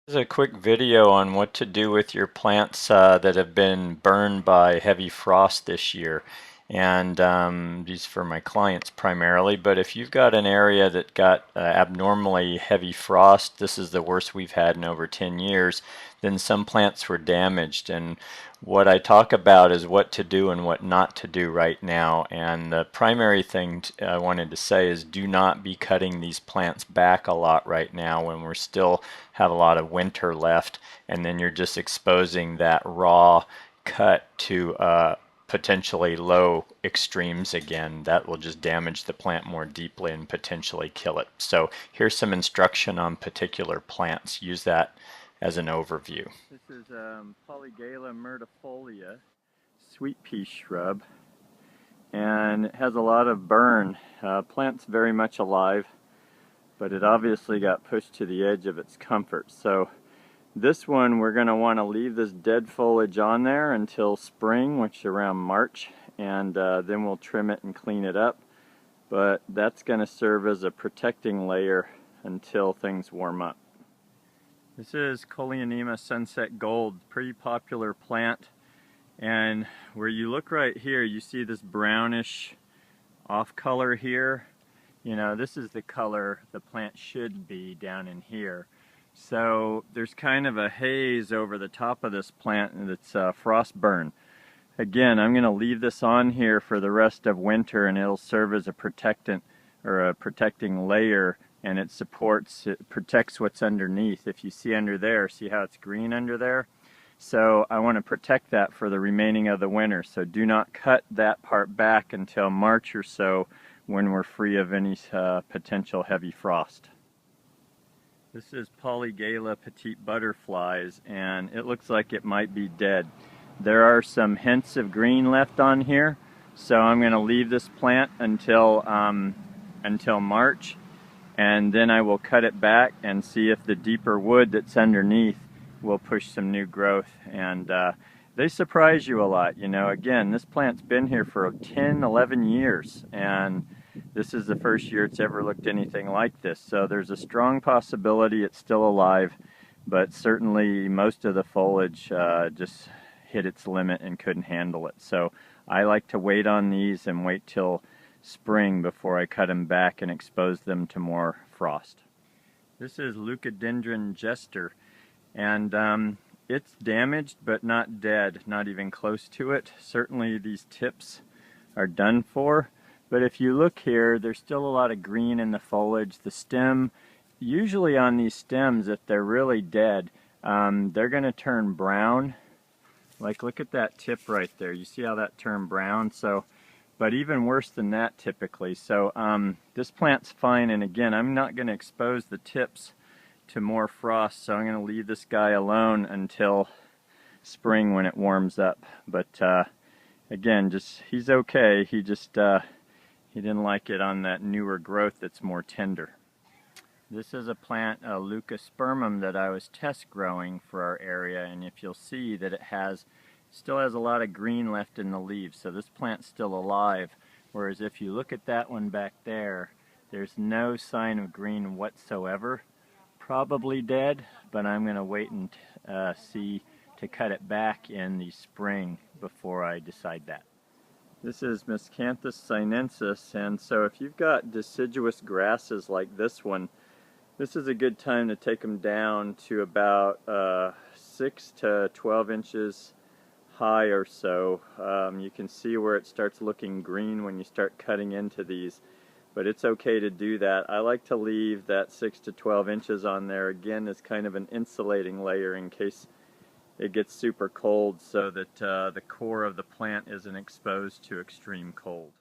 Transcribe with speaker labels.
Speaker 1: This is a quick video on what to do with your plants that have been burned by heavy frost this year. And these for my clients primarily, but if you've got an area that got abnormally heavy frost, this is the worst we've had in over 10 years, then some plants were damaged. And what I talk about is what to do and what not to do right now. And the primary thing I wanted to say is do not be cutting these plants back a lot right now when we're still have a lot of winter left, and then you're just exposing that raw cut to potentially low extremes again. That will just damage the plant more deeply and potentially kill it. So here's some instruction on particular plants. Use that as an overview.
Speaker 2: This is Polygala myrtifolia, sweet pea shrub, and it has a lot of burn. Plant's very much alive, but it obviously got pushed to the edge of its comfort. So this one, we're going to want to leave this dead foliage on there until spring, which is around March, and then we'll trim it and clean it up. But that's going to serve as a protecting layer until things warm up. This is Coleonema Sunset Gold, pretty popular plant, and where you look right here, you see this brownish off color here. You know, this is the color the plant should be down in here. So there's kind of a haze over the top of this plant, and it's frost burn. Again, I'm going to leave this on here for the rest of winter, and it'll serve as a protectant or a protecting layer, and it protects what's underneath. If you see under there, see how it's green under there? So I want to protect that for the remaining of the winter. So do not cut that part back until March or so, when we're free of any potential heavy frost. This is Polygala petite butterflies, and it looks like it might be dead. There are some hints of green left on here, so I'm going to leave this plant until March, and then I will cut it back and see if the deeper wood that's underneath will push some new growth. And they surprise you a lot. You know, again, this plant's been here for 10, 11 years, and this is the first year it's ever looked anything like this. So there's a strong possibility it's still alive, but certainly most of the foliage just hit its limit and couldn't handle it. So I like to wait on these and wait till spring before I cut them back and expose them to more frost. This is Leucadendron Jester, and it's damaged but not dead, not even close to it. Certainly these tips are done for, but if you look here, there's still a lot of green in the foliage. The stem, usually on these stems, if they're really dead, they're going to turn brown. Like, look at that tip right there. You see how that turned brown? So, but even worse than that typically. So this plant's fine, and again, I'm not going to expose the tips to more frost, so I'm going to leave this guy alone until spring when it warms up. But again, he's okay. He didn't like it on that newer growth that's more tender. This is a plant, a Leucospermum, that I was test growing for our area, and if you'll see that it still has a lot of green left in the leaves, so this plant's still alive. Whereas if you look at that one back there, there's no sign of green whatsoever. Probably dead, but I'm going to wait and see to cut it back in the spring before I decide that. This is Miscanthus sinensis, and so if you've got deciduous grasses like this one, this is a good time to take them down to about 6 to 12 inches high or so. You can see where it starts looking green when you start cutting into these, but it's okay to do that. I like to leave that 6 to 12 inches on there again as kind of an insulating layer in case it gets super cold, so that the core of the plant isn't exposed to extreme cold.